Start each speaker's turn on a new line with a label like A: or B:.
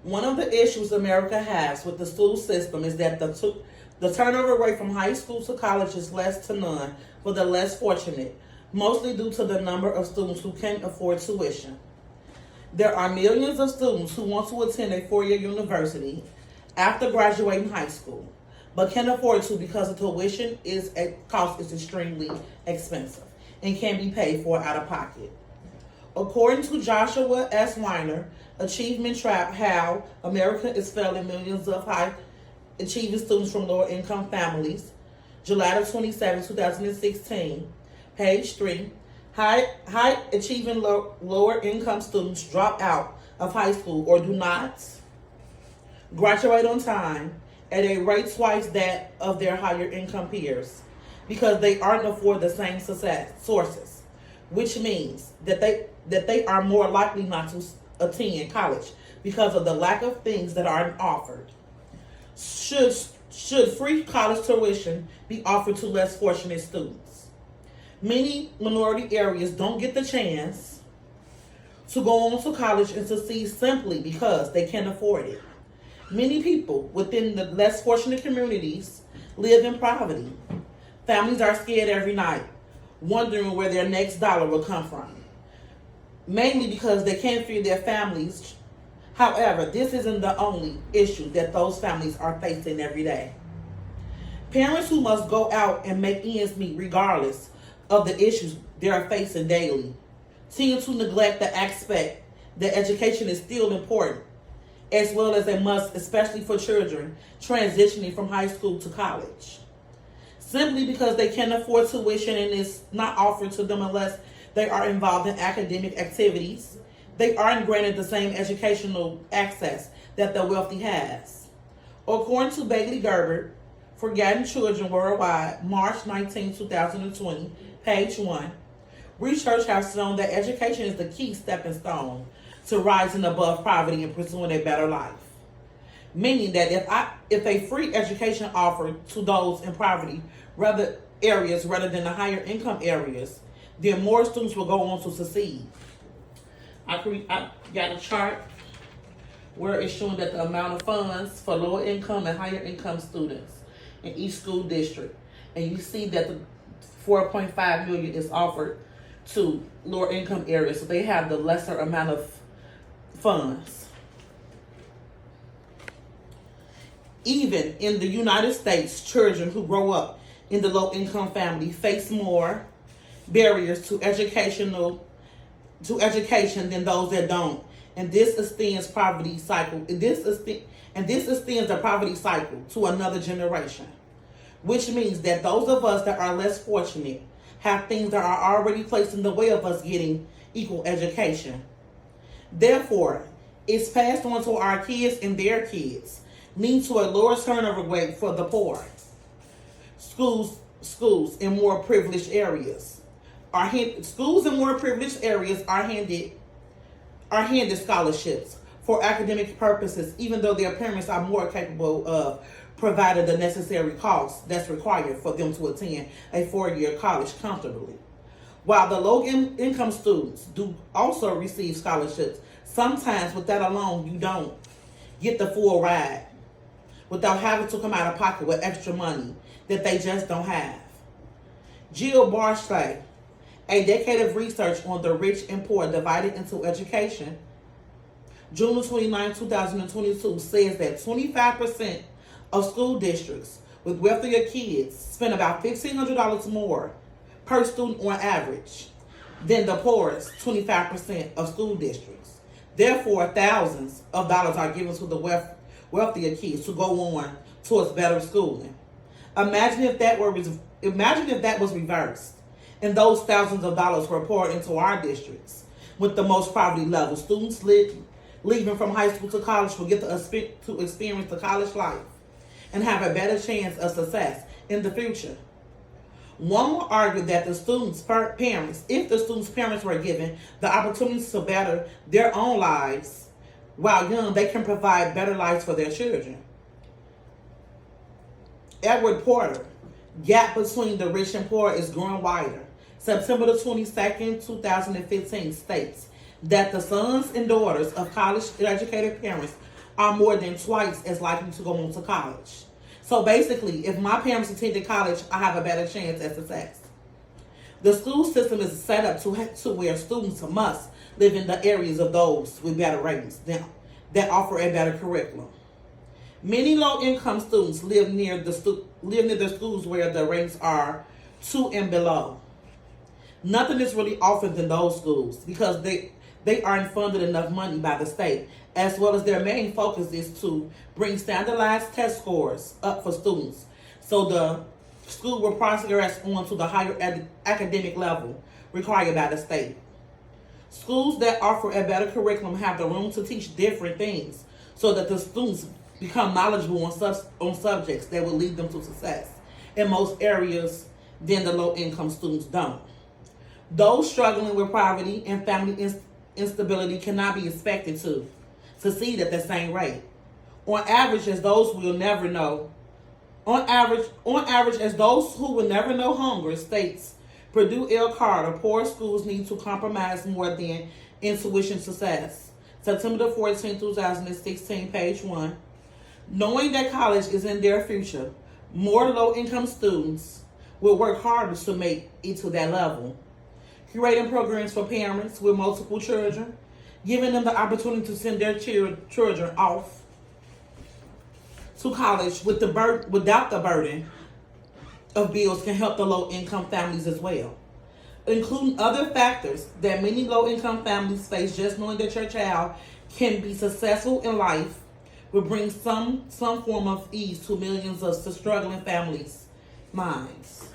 A: One of the issues America has with the school system is that the turnover rate from high school to college is less to none for the less fortunate, mostly due to the number of students who can't afford tuition. There are millions of students who want to attend a four-year university after graduating high school, but can't afford to because the tuition cost is extremely expensive and can be paid for out of pocket. According to Joshua S. Weiner, Achievement Trap: How America is Failing Millions of High Achieving Students from Lower Income Families, July 27, 2016, page 3. High achieving lower income students drop out of high school or do not graduate on time at a rate twice that of their higher income peers because they aren't afford the same success sources, which means that they are more likely not to attend college because of the lack of things that aren't offered. Should free college tuition be offered to less fortunate students? Many minority areas don't get the chance to go on to college and succeed simply because they can't afford it. Many people within the less fortunate communities live in poverty. Families are scared every night, wondering where their next dollar will come from, mainly because they can't feed their families. However, this isn't the only issue that those families are facing every day. Parents who must go out and make ends meet regardless of the issues they are facing daily tend to neglect the aspect that education is still important, as well as a must, especially for children transitioning from high school to college. Simply because they can't afford tuition and it's not offered to them unless they are involved in academic activities, they aren't granted the same educational access that the wealthy has. According to Bailey Gerber, Forgotten Children Worldwide, March 19, 2020, page 1, research has shown that education is the key stepping stone to rising above poverty and pursuing a better life. Meaning that if a free education offered to those in poverty areas rather than the higher income areas, then more students will go on to succeed. I got a chart where it's showing that the amount of funds for lower income and higher income students in each school district, and you see that the 4.5 million is offered to lower income areas, so they have the lesser amount of funds. Even in the United States, children who grow up in the low income family face more barriers to education than those that don't, and this extends poverty cycle. This extends the poverty cycle to another generation, which means that those of us that are less fortunate have things that are already placed in the way of us getting equal education. Therefore, it's passed on to our kids and their kids, leading to a lower turnover rate for the poor. Schools in more privileged areas are handed scholarships for academic purposes, even though their parents are more capable of providing the necessary costs that's required for them to attend a four-year college comfortably. While the low-income students do also receive scholarships, sometimes with that alone, you don't get the full ride without having to come out of pocket with extra money that they just don't have. Jill Barclay, a decade of research on the rich and poor divided into education, June 29, 2022, says that 25% of school districts with wealthier kids spend about $1,500 more per student on average than the poorest 25% of school districts. Therefore, thousands of dollars are given to the wealthier kids to go on towards better schooling. Imagine if that was reversed, and those thousands of dollars were poured into our districts with the most poverty level. Students leaving from high school to college will get to experience the college life and have a better chance of success in the future. One will argue that if the students' parents were given the opportunity to better their own lives while young, they can provide better lives for their children. Edward Porter, gap between the rich and poor is growing wider. September the 22nd, 2015 states that the sons and daughters of college-educated parents are more than twice as likely to go on to college. So basically, if my parents attended college, I have a better chance at success. The school system is set up to where students must live in the areas of those with better ratings that offer a better curriculum. Many low-income students live near the schools where the ratings are 2 and below. Nothing is really offered in those schools because they aren't funded enough money by the state, as well as their main focus is to bring standardized test scores up for students so the school will progress on to the higher academic level required by the state. Schools that offer a better curriculum have the room to teach different things so that the students become knowledgeable on subjects that will lead them to success in most areas than the low-income students don't. Those struggling with poverty and family instability cannot be expected to succeed at the same rate. On average, as those who will never know hunger states Purdue Carter, poor schools need to compromise more than in tuition success. September 14, 2016, page 1. Knowing that college is in their future, more low-income students will work harder to make it to that level. Curating programs for parents with multiple children, giving them the opportunity to send their children off to college without the burden of bills can help the low-income families as well. Including other factors that many low-income families face, just knowing that your child can be successful in life will bring some form of ease to millions of struggling families' minds.